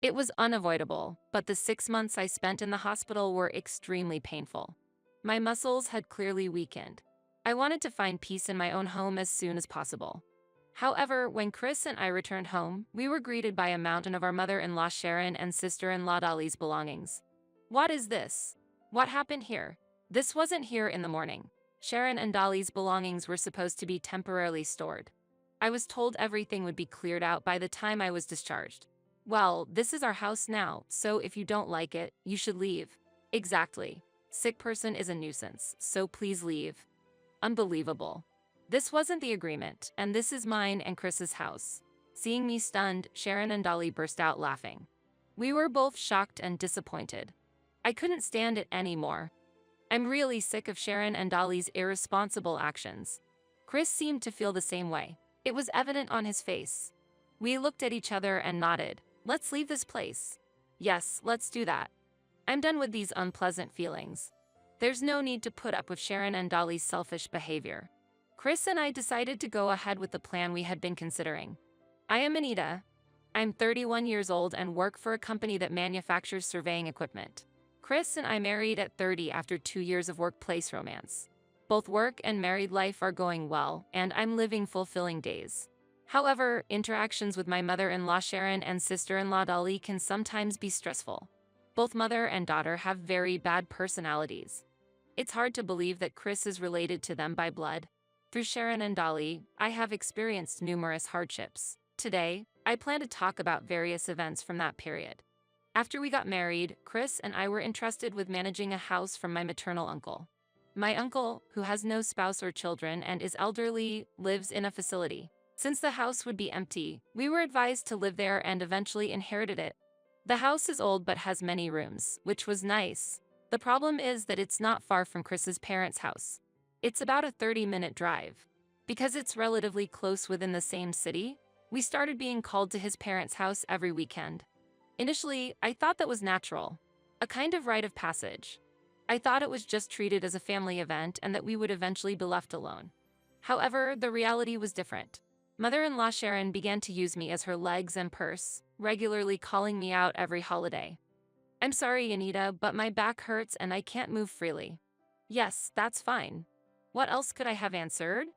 It was unavoidable, but the 6 months I spent in the hospital were extremely painful. My muscles had clearly weakened. I wanted to find peace in my own home as soon as possible. However, when Chris and I returned home, we were greeted by a mountain of our mother-in-law Sharon and sister-in-law Dolly's belongings. What is this? What happened here? This wasn't here in the morning. Sharon and Dolly's belongings were supposed to be temporarily stored. I was told everything would be cleared out by the time I was discharged. Well, this is our house now, so if you don't like it, you should leave. Exactly. Sick person is a nuisance, so please leave. Unbelievable. This wasn't the agreement, and this is mine and Chris's house. Seeing me stunned, Sharon and Dolly burst out laughing. We were both shocked and disappointed. I couldn't stand it anymore. I'm really sick of Sharon and Dolly's irresponsible actions. Chris seemed to feel the same way. It was evident on his face. We looked at each other and nodded. Let's leave this place. Yes, let's do that. I'm done with these unpleasant feelings. There's no need to put up with Sharon and Dolly's selfish behavior. Chris and I decided to go ahead with the plan we had been considering. I am Anita. I'm 31 years old and work for a company that manufactures surveying equipment. Chris and I married at 30 after 2 years of workplace romance. Both work and married life are going well, and I'm living fulfilling days. However, interactions with my mother-in-law Sharon and sister-in-law Dolly can sometimes be stressful. Both mother and daughter have very bad personalities. It's hard to believe that Chris is related to them by blood. Through Sharon and Dolly, I have experienced numerous hardships. Today, I plan to talk about various events from that period. After we got married, Chris and I were entrusted with managing a house from my maternal uncle. My uncle, who has no spouse or children and is elderly, lives in a facility. Since the house would be empty, we were advised to live there and eventually inherited it. The house is old but has many rooms, which was nice. The problem is that it's not far from Chris's parents' house. It's about a 30-minute drive. Because it's relatively close within the same city, we started being called to his parents' house every weekend. Initially, I thought that was natural, a kind of rite of passage. I thought it was just treated as a family event and that we would eventually be left alone. However, the reality was different. Mother-in-law Sharon began to use me as her legs and purse, regularly calling me out every holiday. I'm sorry, Anita, but my back hurts and I can't move freely. Yes, that's fine. What else could I have answered?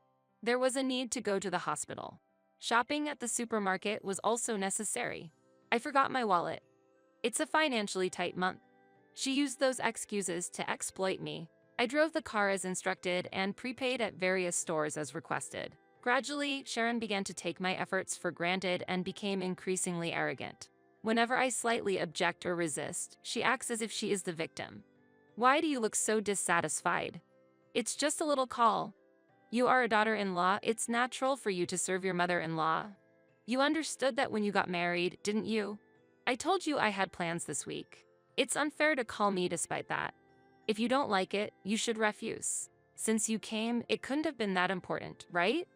There was a need to go to the hospital. Shopping at the supermarket was also necessary. I forgot my wallet. It's a financially tight month. She used those excuses to exploit me. I drove the car as instructed and prepaid at various stores as requested. Gradually, Sharon began to take my efforts for granted and became increasingly arrogant. Whenever I slightly object or resist, she acts as if she is the victim. Why do you look so dissatisfied? It's just a little call. You are a daughter-in-law, it's natural for you to serve your mother-in-law. You understood that when you got married, didn't you? I told you I had plans this week. It's unfair to call me despite that. If you don't like it, you should refuse. Since you came, it couldn't have been that important, right?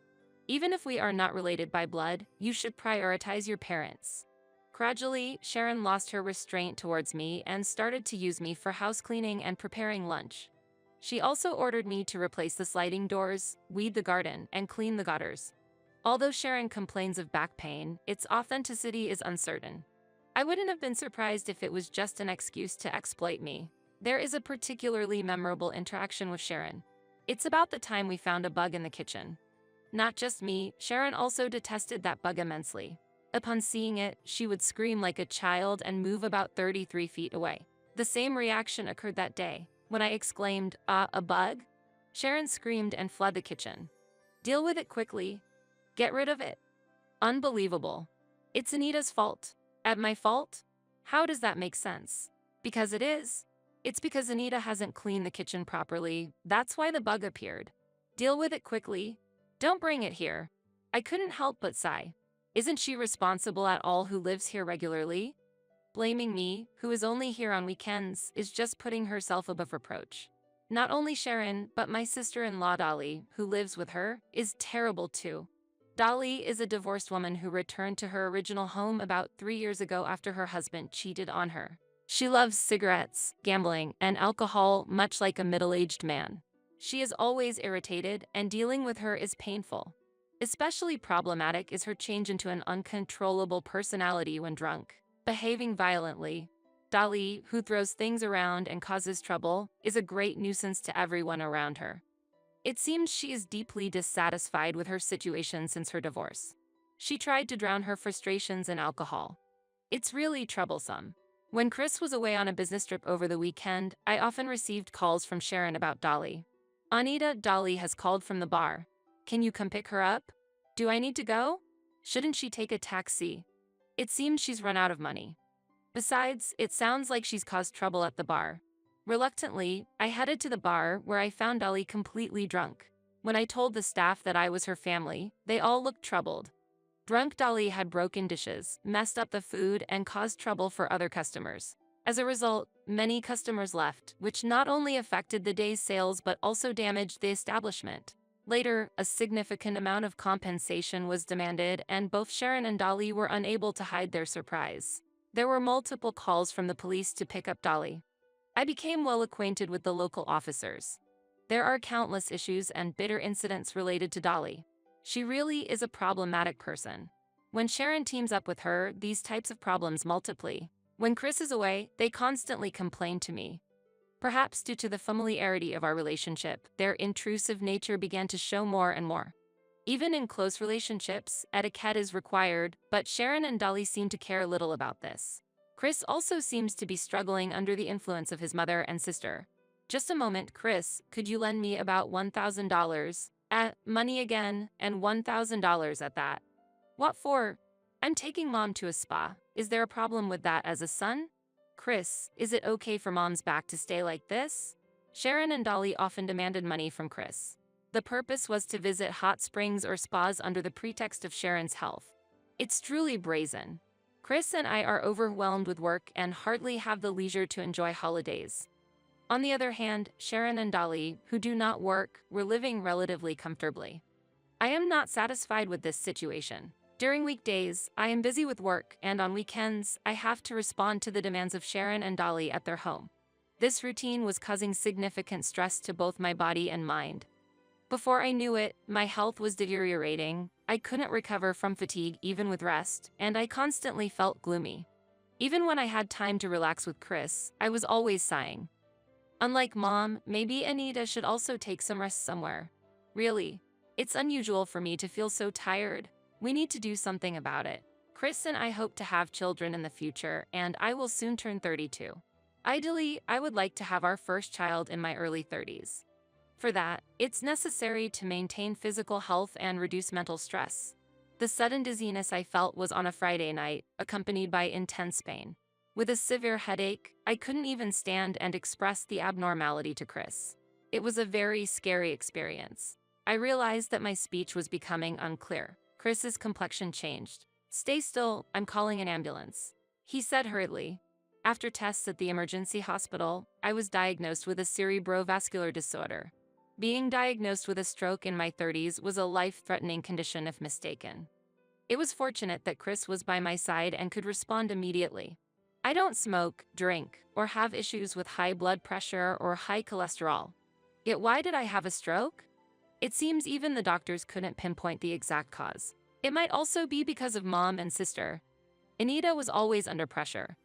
Even if we are not related by blood, you should prioritize your parents. Gradually, Sharon lost her restraint towards me and started to use me for house cleaning and preparing lunch. She also ordered me to replace the sliding doors, weed the garden, and clean the gutters. Although Sharon complains of back pain, its authenticity is uncertain. I wouldn't have been surprised if it was just an excuse to exploit me. There is a particularly memorable interaction with Sharon. It's about the time we found a bug in the kitchen. Not just me, Sharon also detested that bug immensely. Upon seeing it, she would scream like a child and move about 33 feet away. The same reaction occurred that day. When I exclaimed, a bug? Sharon screamed and fled the kitchen. Deal with it quickly. Get rid of it. Unbelievable. It's Anita's fault. At my fault? How does that make sense? Because it is. It's because Anita hasn't cleaned the kitchen properly. That's why the bug appeared. Deal with it quickly. Don't bring it here. I couldn't help but sigh. Isn't she responsible at all who lives here regularly? Blaming me, who is only here on weekends, is just putting herself above reproach. Not only Sharon, but my sister-in-law Dolly, who lives with her, is terrible too. Dolly is a divorced woman who returned to her original home about 3 years ago after her husband cheated on her. She loves cigarettes, gambling, and alcohol much like a middle-aged man. She is always irritated, and dealing with her is painful. Especially problematic is her change into an uncontrollable personality when drunk. Behaving violently. Dolly, who throws things around and causes trouble, is a great nuisance to everyone around her. It seems she is deeply dissatisfied with her situation since her divorce. She tried to drown her frustrations in alcohol. It's really troublesome. When Chris was away on a business trip over the weekend, I often received calls from Sharon about Dolly. Anita, Dolly has called from the bar. Can you come pick her up? Do I need to go? Shouldn't she take a taxi? It seems she's run out of money. Besides, it sounds like she's caused trouble at the bar. Reluctantly, I headed to the bar where I found Dolly completely drunk. When I told the staff that I was her family, they all looked troubled. Drunk Dolly had broken dishes, messed up the food, and caused trouble for other customers. As a result, many customers left, which not only affected the day's sales but also damaged the establishment. Later, a significant amount of compensation was demanded, and both Sharon and Dolly were unable to hide their surprise. There were multiple calls from the police to pick up Dolly. I became well acquainted with the local officers. There are countless issues and bitter incidents related to Dolly. She really is a problematic person. When Sharon teams up with her, these types of problems multiply. When Chris is away, they constantly complain to me. Perhaps due to the familiarity of our relationship, their intrusive nature began to show more and more. Even in close relationships, etiquette is required, but Sharon and Dolly seem to care little about this. Chris also seems to be struggling under the influence of his mother and sister. Just a moment, Chris, could you lend me about $1,000? Money again, and $1,000 at that. What for? I'm taking mom to a spa. Is there a problem with that as a son? Chris, is it okay for mom's back to stay like this? Sharon and Dolly often demanded money from Chris. The purpose was to visit hot springs or spas under the pretext of Sharon's health. It's truly brazen. Chris and I are overwhelmed with work and hardly have the leisure to enjoy holidays. On the other hand, Sharon and Dolly, who do not work, were living relatively comfortably. I am not satisfied with this situation. During weekdays, I am busy with work, and on weekends, I have to respond to the demands of Sharon and Dolly at their home. This routine was causing significant stress to both my body and mind. Before I knew it, my health was deteriorating. I couldn't recover from fatigue even with rest, and I constantly felt gloomy. Even when I had time to relax with Chris, I was always sighing. Unlike mom, maybe Anita should also take some rest somewhere. Really, it's unusual for me to feel so tired. We need to do something about it. Chris and I hope to have children in the future, and I will soon turn 32. Ideally, I would like to have our first child in my early 30s. For that, it's necessary to maintain physical health and reduce mental stress. The sudden dizziness I felt was on a Friday night, accompanied by intense pain. With a severe headache, I couldn't even stand and express the abnormality to Chris. It was a very scary experience. I realized that my speech was becoming unclear. Chris's complexion changed. "Stay still, I'm calling an ambulance," he said hurriedly. After tests at the emergency hospital, I was diagnosed with a cerebrovascular disorder. Being diagnosed with a stroke in my 30s was a life-threatening condition if mistaken. It was fortunate that Chris was by my side and could respond immediately. I don't smoke, drink, or have issues with high blood pressure or high cholesterol. Yet why did I have a stroke? It seems even the doctors couldn't pinpoint the exact cause. It might also be because of mom and sister. Anita was always under pressure.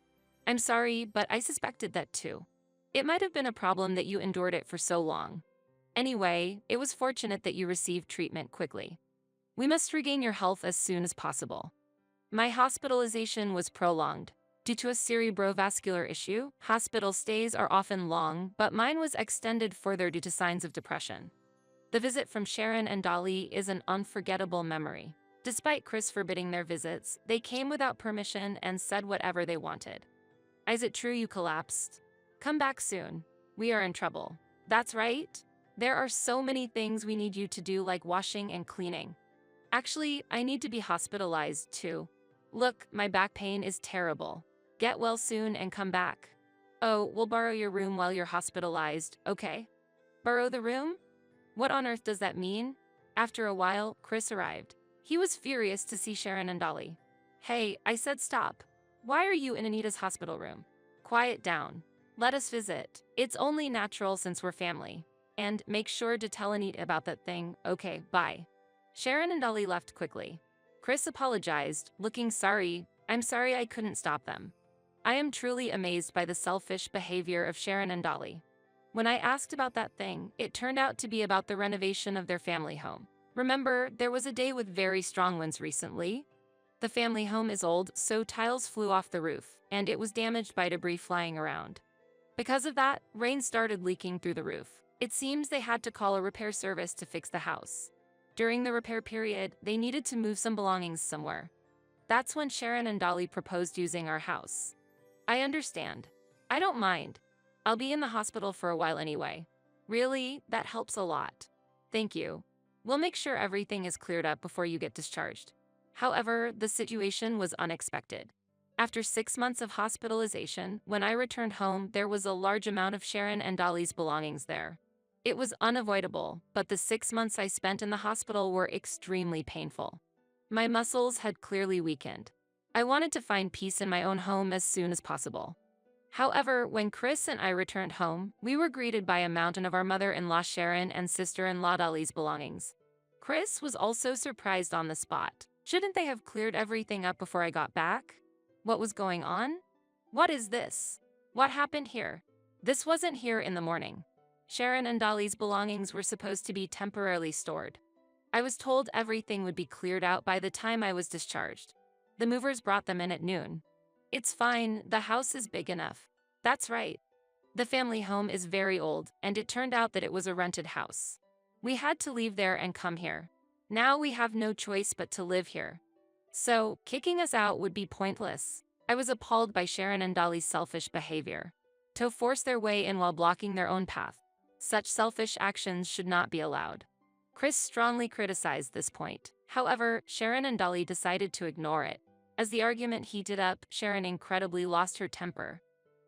I'm sorry, but I suspected that too. It might have been a problem that you endured it for so long. Anyway, it was fortunate that you received treatment quickly. We must regain your health as soon as possible. My hospitalization was prolonged. Due to a cerebrovascular issue, hospital stays are often long, but mine was extended further due to signs of depression. The visit from Sharon and Dolly is an unforgettable memory. Despite Chris forbidding their visits, they came without permission and said whatever they wanted. Is it true you collapsed? Come back soon. We are in trouble. That's right. There are so many things we need you to do, like washing and cleaning. Actually, I need to be hospitalized too. Look, my back pain is terrible. Get well soon and come back. Oh, we'll borrow your room while you're hospitalized, okay? Borrow the room? What on earth does that mean? After a while, Chris arrived. He was furious to see Sharon and Dolly. Hey, I said stop. Why are you in Anita's hospital room? Quiet down. Let us visit. It's only natural since we're family. And make sure to tell Anita about that thing. Okay, bye. Sharon and Dolly left quickly. Chris apologized, looking sorry. I'm sorry I couldn't stop them. I am truly amazed by the selfish behavior of Sharon and Dolly. When I asked about that thing, it turned out to be about the renovation of their family home. Remember, there was a day with very strong winds recently? The family home is old, so tiles flew off the roof, and it was damaged by debris flying around. Because of that, rain started leaking through the roof. It seems they had to call a repair service to fix the house. During the repair period, they needed to move some belongings somewhere. That's when Sharon and Dolly proposed using our house. I understand. I don't mind. I'll be in the hospital for a while anyway. Really, that helps a lot. Thank you. We'll make sure everything is cleared up before you get discharged. However, the situation was unexpected. After 6 months of hospitalization, when I returned home, there was a large amount of Sharon and Dolly's belongings there. It was unavoidable, but the 6 months I spent in the hospital were extremely painful. My muscles had clearly weakened. I wanted to find peace in my own home as soon as possible. However, when Chris and I returned home, we were greeted by a mountain of our mother-in-law Sharon and sister-in-law Dolly's belongings. Chris was also surprised on the spot. Shouldn't they have cleared everything up before I got back? What was going on? What is this? What happened here? This wasn't here in the morning. Sharon and Dolly's belongings were supposed to be temporarily stored. I was told everything would be cleared out by the time I was discharged. The movers brought them in at noon. It's fine, the house is big enough. That's right. The family home is very old, and it turned out that it was a rented house. We had to leave there and come here. Now we have no choice but to live here. So, kicking us out would be pointless. I was appalled by Sharon and Dolly's selfish behavior. To force their way in while blocking their own path. Such selfish actions should not be allowed. Chris strongly criticized this point. However, Sharon and Dolly decided to ignore it. As the argument heated up, Sharon incredibly lost her temper.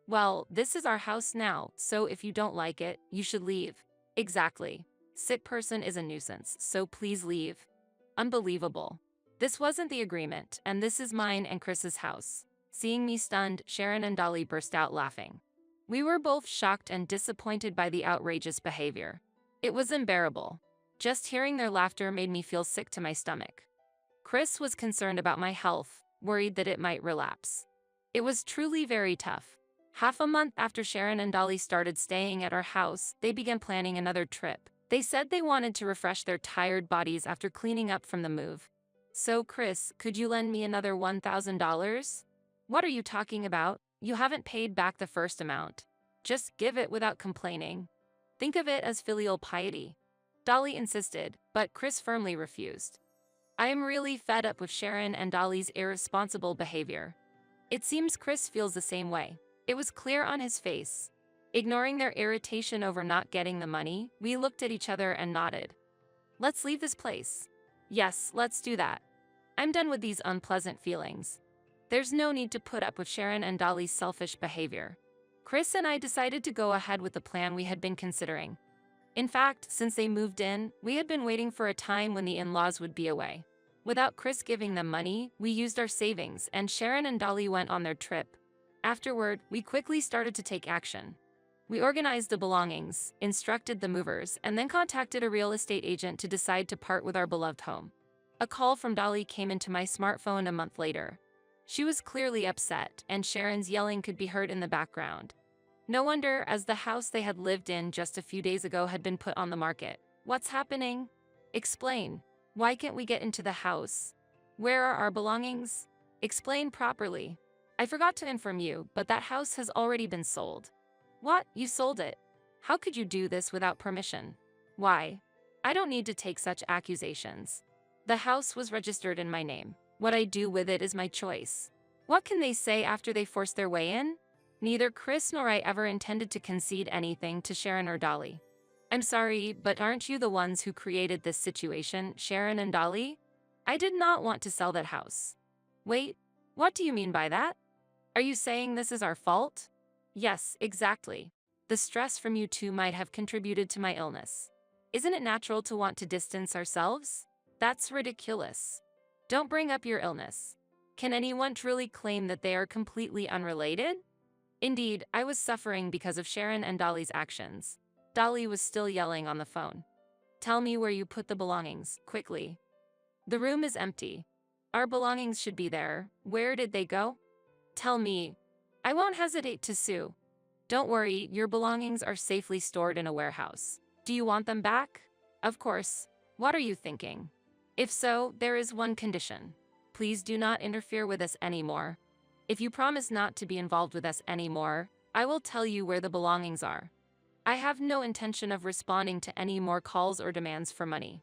Well, this is our house now, so if you don't like it, you should leave. Exactly. Sick person is a nuisance, so please leave. Unbelievable. This wasn't the agreement, and this is mine and Chris's house. Seeing me stunned, Sharon and Dolly burst out laughing. We were both shocked and disappointed by the outrageous behavior. It was unbearable. Just hearing their laughter made me feel sick to my stomach. Chris was concerned about my health, worried that it might relapse. It was truly very tough. Half a month after Sharon and Dolly started staying at our house, they began planning another trip. They said they wanted to refresh their tired bodies after cleaning up from the move. So, Chris, could you lend me another $1,000? What are you talking about? You haven't paid back the first amount. Just give it without complaining. Think of it as filial piety. Dolly insisted, but Chris firmly refused. I am really fed up with Sharon and Dolly's irresponsible behavior. It seems Chris feels the same way. It was clear on his face. Ignoring their irritation over not getting the money, we looked at each other and nodded. Let's leave this place. Yes, let's do that. I'm done with these unpleasant feelings. There's no need to put up with Sharon and Dolly's selfish behavior. Chris and I decided to go ahead with the plan we had been considering. In fact, since they moved in, we had been waiting for a time when the in-laws would be away. Without Chris giving them money, we used our savings, and Sharon and Dolly went on their trip. Afterward, we quickly started to take action. We organized the belongings, instructed the movers, and then contacted a real estate agent to decide to part with our beloved home. A call from Dolly came into my smartphone a month later. She was clearly upset, and Sharon's yelling could be heard in the background. No wonder, as the house they had lived in just a few days ago had been put on the market. What's happening? Explain. Why can't we get into the house? Where are our belongings? Explain properly. I forgot to inform you, but that house has already been sold. What? You sold it? How could you do this without permission? Why? I don't need to take such accusations. The house was registered in my name. What I do with it is my choice. What can they say after they force their way in? Neither Chris nor I ever intended to concede anything to Sharon or Dolly. I'm sorry, but aren't you the ones who created this situation, Sharon and Dolly? I did not want to sell that house. Wait, what do you mean by that? Are you saying this is our fault? Yes, exactly. The stress from you two might have contributed to my illness. Isn't it natural to want to distance ourselves? That's ridiculous. Don't bring up your illness. Can anyone truly claim that they are completely unrelated? Indeed, I was suffering because of Sharon and Dolly's actions. Dolly was still yelling on the phone. Tell me where you put the belongings, quickly. The room is empty. Our belongings should be there. Where did they go? Tell me. I won't hesitate to sue. Don't worry, your belongings are safely stored in a warehouse. Do you want them back? Of course. What are you thinking? If so, there is one condition. Please do not interfere with us anymore. If you promise not to be involved with us anymore, I will tell you where the belongings are. I have no intention of responding to any more calls or demands for money.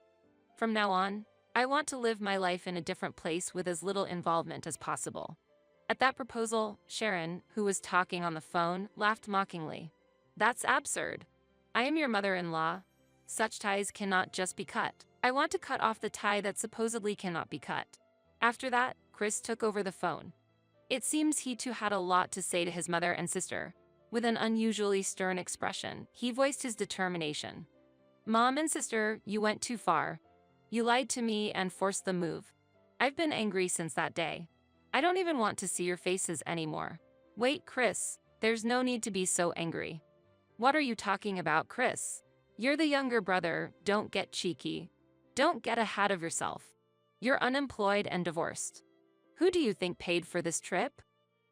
From now on, I want to live my life in a different place with as little involvement as possible. At that proposal, Sharon, who was talking on the phone, laughed mockingly. That's absurd. I am your mother-in-law. Such ties cannot just be cut. I want to cut off the tie that supposedly cannot be cut. After that, Chris took over the phone. It seems he too had a lot to say to his mother and sister. With an unusually stern expression, he voiced his determination. Mom and sister, you went too far. You lied to me and forced the move. I've been angry since that day. I don't even want to see your faces anymore. Wait, Chris, there's no need to be so angry. What are you talking about, Chris? You're the younger brother, don't get cheeky. Don't get ahead of yourself. You're unemployed and divorced. Who do you think paid for this trip?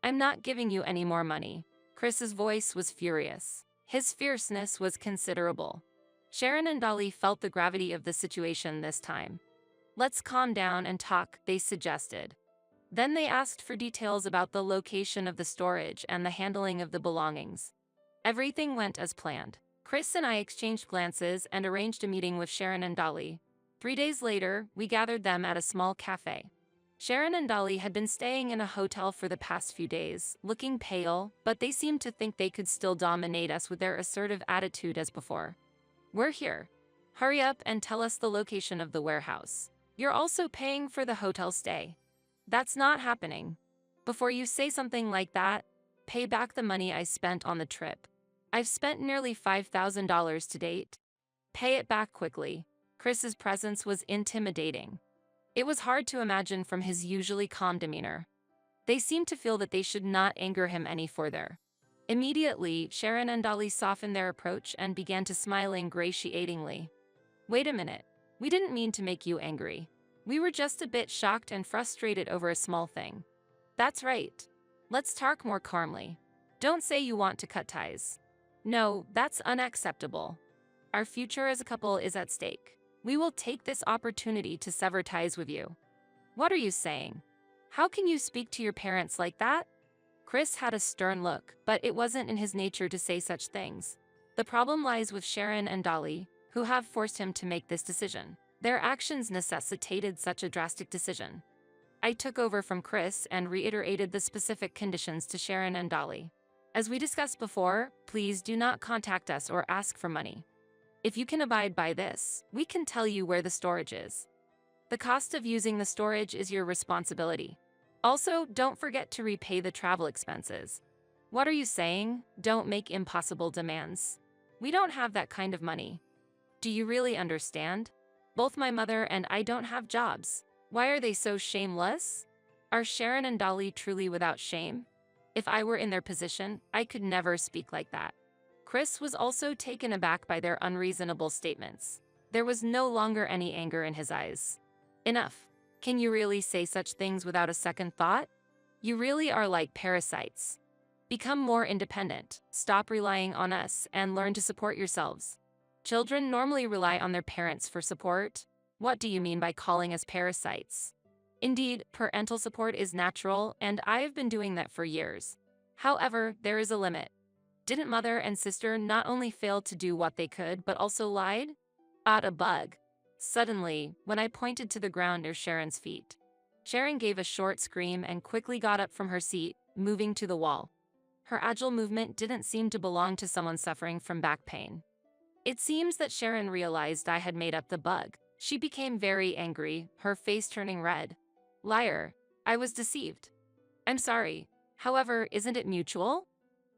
I'm not giving you any more money. Chris's voice was furious. His fierceness was considerable. Sharon and Dolly felt the gravity of the situation this time. Let's calm down and talk, they suggested. Then they asked for details about the location of the storage and the handling of the belongings. Everything went as planned. Chris and I exchanged glances and arranged a meeting with Sharon and Dolly. 3 days later, we gathered them at a small cafe. Sharon and Dolly had been staying in a hotel for the past few days, looking pale, but they seemed to think they could still dominate us with their assertive attitude as before. We're here. Hurry up and tell us the location of the warehouse. You're also paying for the hotel stay. That's not happening. Before you say something like that, pay back the money I spent on the trip. I've spent nearly $5,000 to date. Pay it back quickly. Chris's presence was intimidating. It was hard to imagine from his usually calm demeanor. They seemed to feel that they should not anger him any further. Immediately, Sharon and Dolly softened their approach and began to smile ingratiatingly. Wait a minute. We didn't mean to make you angry. We were just a bit shocked and frustrated over a small thing. That's right. Let's talk more calmly. Don't say you want to cut ties. No, that's unacceptable. Our future as a couple is at stake. We will take this opportunity to sever ties with you. What are you saying? How can you speak to your parents like that? Chris had a stern look, but it wasn't in his nature to say such things. The problem lies with Sharon and Dolly, who have forced him to make this decision. Their actions necessitated such a drastic decision. I took over from Chris and reiterated the specific conditions to Sharon and Dolly. As we discussed before, please do not contact us or ask for money. If you can abide by this, we can tell you where the storage is. The cost of using the storage is your responsibility. Also, don't forget to repay the travel expenses. What are you saying? Don't make impossible demands. We don't have that kind of money. Do you really understand? Both my mother and I don't have jobs. Why are they so shameless? Are Sharon and Dolly truly without shame? If I were in their position, I could never speak like that. Chris was also taken aback by their unreasonable statements. There was no longer any anger in his eyes. Enough. Can you really say such things without a second thought? You really are like parasites. Become more independent, stop relying on us, and learn to support yourselves. Children normally rely on their parents for support. What do you mean by calling us parasites? Indeed, parental support is natural, and I have been doing that for years. However, there is a limit. Didn't mother and sister not only fail to do what they could, but also lied? A bug. Suddenly, when I pointed to the ground near Sharon's feet, Sharon gave a short scream and quickly got up from her seat, moving to the wall. Her agile movement didn't seem to belong to someone suffering from back pain. It seems that Sharon realized I had made up the bug. She became very angry, her face turning red. Liar. I was deceived. I'm sorry. However, isn't it mutual?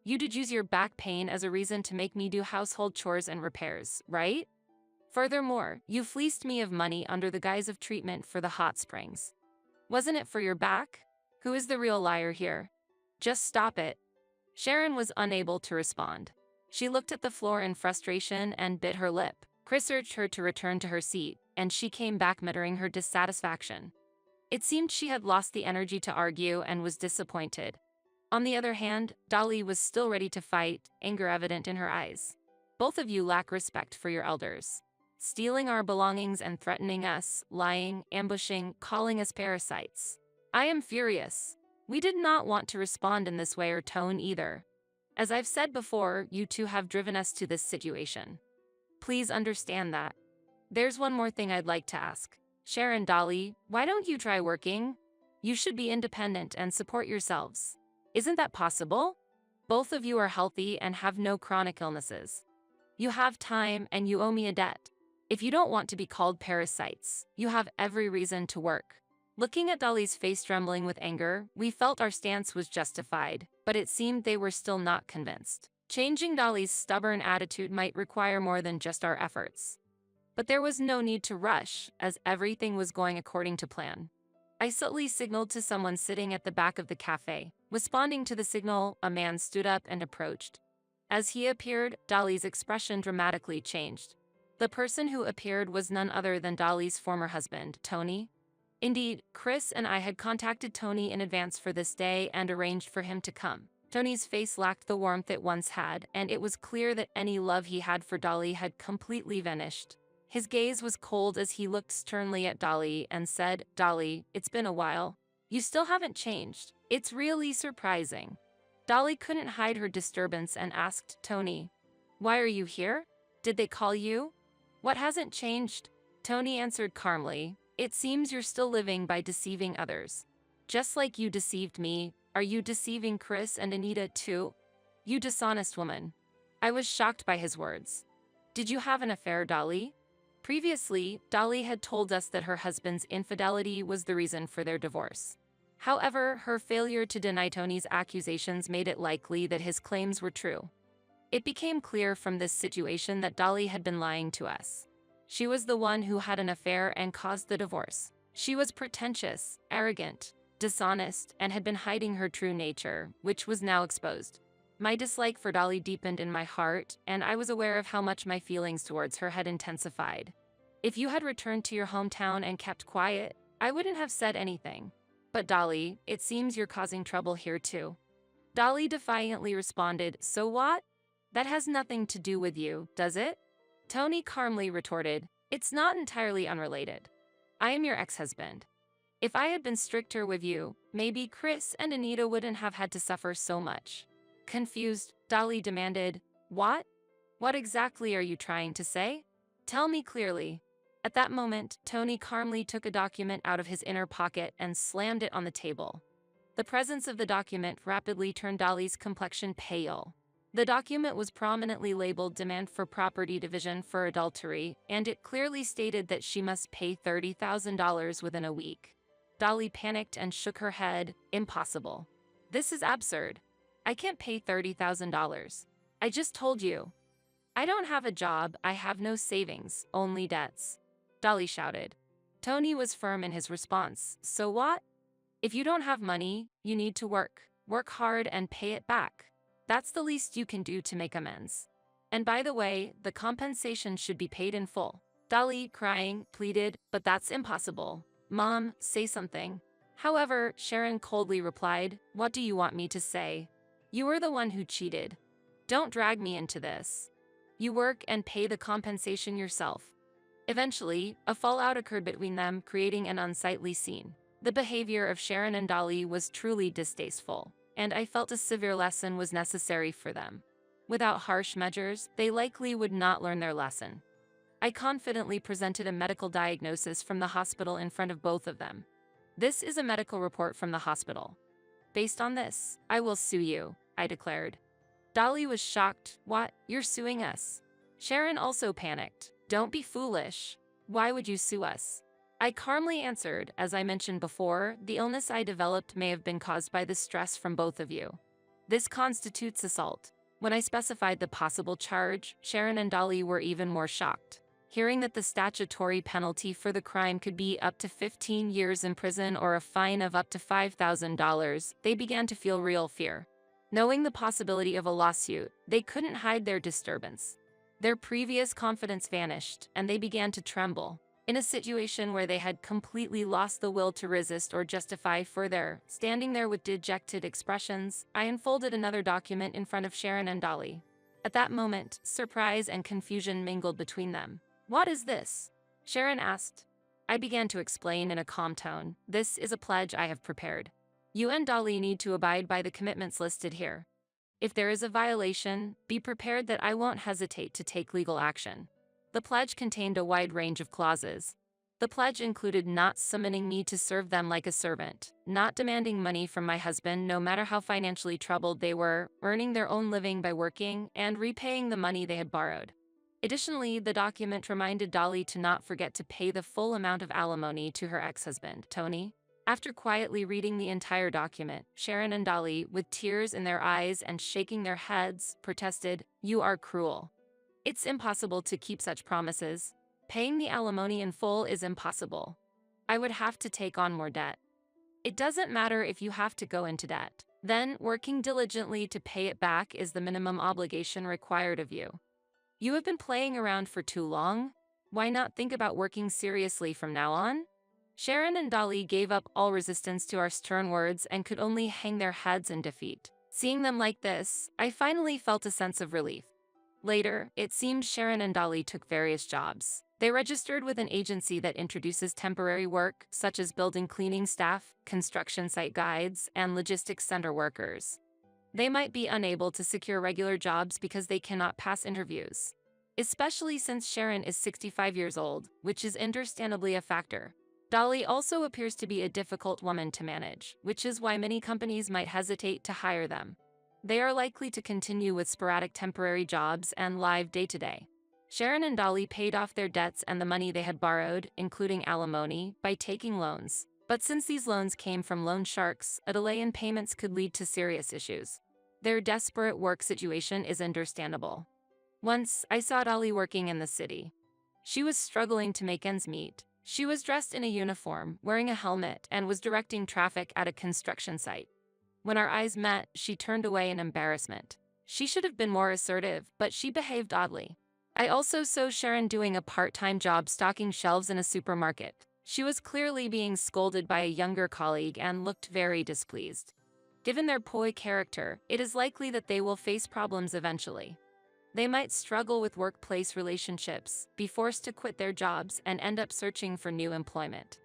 You did use your back pain as a reason to make me do household chores and repairs, right? Furthermore, you fleeced me of money under the guise of treatment for the hot springs. Wasn't it for your back? Who is the real liar here? Just stop it. Sharon was unable to respond. She looked at the floor in frustration and bit her lip. Chris urged her to return to her seat, and she came back muttering her dissatisfaction. It seemed she had lost the energy to argue and was disappointed. On the other hand, Dolly was still ready to fight, anger evident in her eyes. Both of you lack respect for your elders. Stealing our belongings and threatening us, lying, ambushing, calling us parasites. I am furious. We did not want to respond in this way or tone either. As I've said before, you two have driven us to this situation. Please understand that. There's one more thing I'd like to ask. Sharon, Dolly, why don't you try working? You should be independent and support yourselves. Isn't that possible? Both of you are healthy and have no chronic illnesses. You have time and you owe me a debt. If you don't want to be called parasites, you have every reason to work. Looking at Dolly's face trembling with anger, we felt our stance was justified, but it seemed they were still not convinced. Changing Dolly's stubborn attitude might require more than just our efforts. But there was no need to rush, as everything was going according to plan. I subtly signaled to someone sitting at the back of the cafe. Responding to the signal, a man stood up and approached. As he appeared, Dolly's expression dramatically changed. The person who appeared was none other than Dolly's former husband, Tony. Indeed, Chris and I had contacted Tony in advance for this day and arranged for him to come. Tony's face lacked the warmth it once had, and it was clear that any love he had for Dolly had completely vanished. His gaze was cold as he looked sternly at Dolly and said, "Dolly, it's been a while. You still haven't changed. It's really surprising." Dolly couldn't hide her disturbance and asked Tony, "Why are you here? Did they call you?" "What hasn't changed?" Tony answered calmly, "It seems you're still living by deceiving others. Just like you deceived me, are you deceiving Chris and Anita too? You dishonest woman." I was shocked by his words. "Did you have an affair, Dolly?" Previously, Dolly had told us that her husband's infidelity was the reason for their divorce. However, her failure to deny Tony's accusations made it likely that his claims were true. It became clear from this situation that Dolly had been lying to us. She was the one who had an affair and caused the divorce. She was pretentious, arrogant, dishonest, and had been hiding her true nature, which was now exposed. My dislike for Dolly deepened in my heart, and I was aware of how much my feelings towards her had intensified. If you had returned to your hometown and kept quiet, I wouldn't have said anything. But Dolly, it seems you're causing trouble here too. Dolly defiantly responded, "So what? That has nothing to do with you, does it?" Tony calmly retorted, "It's not entirely unrelated. I am your ex-husband. If I had been stricter with you, maybe Chris and Anita wouldn't have had to suffer so much." Confused, Dolly demanded, "What? What exactly are you trying to say? Tell me clearly." At that moment, Tony calmly took a document out of his inner pocket and slammed it on the table. The presence of the document rapidly turned Dolly's complexion pale. The document was prominently labeled "Demand for Property Division for Adultery," and it clearly stated that she must pay $30,000 within a week. Dolly panicked and shook her head. "Impossible. This is absurd. I can't pay $30,000. I just told you. I don't have a job, I have no savings, only debts," Dolly shouted. Tony was firm in his response. "So what? If you don't have money, you need to work. Work hard and pay it back. That's the least you can do to make amends. And by the way, the compensation should be paid in full." Dolly, crying, pleaded, "But that's impossible. Mom, say something." However, Sharon coldly replied, "What do you want me to say? You were the one who cheated. Don't drag me into this. You work and pay the compensation yourself." Eventually, a fallout occurred between them, creating an unsightly scene. The behavior of Sharon and Dolly was truly distasteful, and I felt a severe lesson was necessary for them. Without harsh measures, they likely would not learn their lesson. I confidently presented a medical diagnosis from the hospital in front of both of them. "This is a medical report from the hospital. Based on this, I will sue you," I declared. Dolly was shocked. "What? You're suing us?" Sharon also panicked. "Don't be foolish. Why would you sue us?" I calmly answered, "As I mentioned before, the illness I developed may have been caused by the stress from both of you. This constitutes assault." When I specified the possible charge, Sharon and Dolly were even more shocked. Hearing that the statutory penalty for the crime could be up to 15 years in prison or a fine of up to $5,000, they began to feel real fear. Knowing the possibility of a lawsuit, they couldn't hide their disturbance. Their previous confidence vanished, and they began to tremble. In a situation where they had completely lost the will to resist or justify further, standing there with dejected expressions, I unfolded another document in front of Sharon and Dolly. At that moment, surprise and confusion mingled between them. "What is this?" Sharon asked. I began to explain in a calm tone. "This is a pledge I have prepared. You and Dolly need to abide by the commitments listed here. If there is a violation, be prepared that I won't hesitate to take legal action." The pledge contained a wide range of clauses. The pledge included not summoning me to serve them like a servant, not demanding money from my husband no matter how financially troubled they were, earning their own living by working, and repaying the money they had borrowed. Additionally, the document reminded Dolly to not forget to pay the full amount of alimony to her ex-husband, Tony. After quietly reading the entire document, Sharon and Dolly, with tears in their eyes and shaking their heads, protested, "You are cruel. It's impossible to keep such promises. Paying the alimony in full is impossible. I would have to take on more debt. It doesn't matter if you have to go into debt. Then, working diligently to pay it back is the minimum obligation required of you. You have been playing around for too long. Why not think about working seriously from now on?" Sharon and Dolly gave up all resistance to our stern words and could only hang their heads in defeat. Seeing them like this, I finally felt a sense of relief. Later, it seemed Sharon and Dolly took various jobs. They registered with an agency that introduces temporary work, such as building cleaning staff, construction site guides, and logistics center workers. They might be unable to secure regular jobs because they cannot pass interviews. Especially since Sharon is 65 years old, which is understandably a factor. Dolly also appears to be a difficult woman to manage, which is why many companies might hesitate to hire them. They are likely to continue with sporadic temporary jobs and live day-to-day. Sharon and Dolly paid off their debts and the money they had borrowed, including alimony, by taking loans. But since these loans came from loan sharks, a delay in payments could lead to serious issues. Their desperate work situation is understandable. Once, I saw Dolly working in the city. She was struggling to make ends meet. She was dressed in a uniform, wearing a helmet, and was directing traffic at a construction site. When our eyes met, she turned away in embarrassment. She should have been more assertive, but she behaved oddly. I also saw Sharon doing a part-time job stocking shelves in a supermarket. She was clearly being scolded by a younger colleague and looked very displeased. Given their coy character, it is likely that they will face problems eventually. They might struggle with workplace relationships, be forced to quit their jobs, and end up searching for new employment.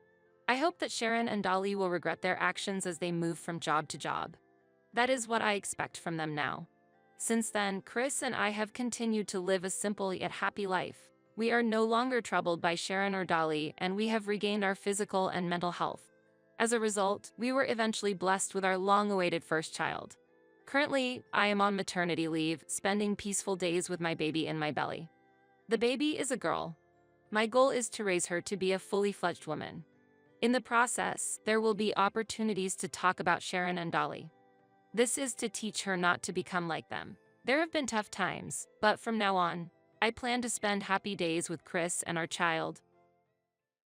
I hope that Sharon and Dolly will regret their actions as they move from job to job. That is what I expect from them now. Since then, Chris and I have continued to live a simple yet happy life. We are no longer troubled by Sharon or Dolly, and we have regained our physical and mental health. As a result, we were eventually blessed with our long-awaited first child. Currently, I am on maternity leave, spending peaceful days with my baby in my belly. The baby is a girl. My goal is to raise her to be a fully fledged woman. In the process, there will be opportunities to talk about Sharon and Dolly. This is to teach her not to become like them. There have been tough times, but from now on, I plan to spend happy days with Chris and our child,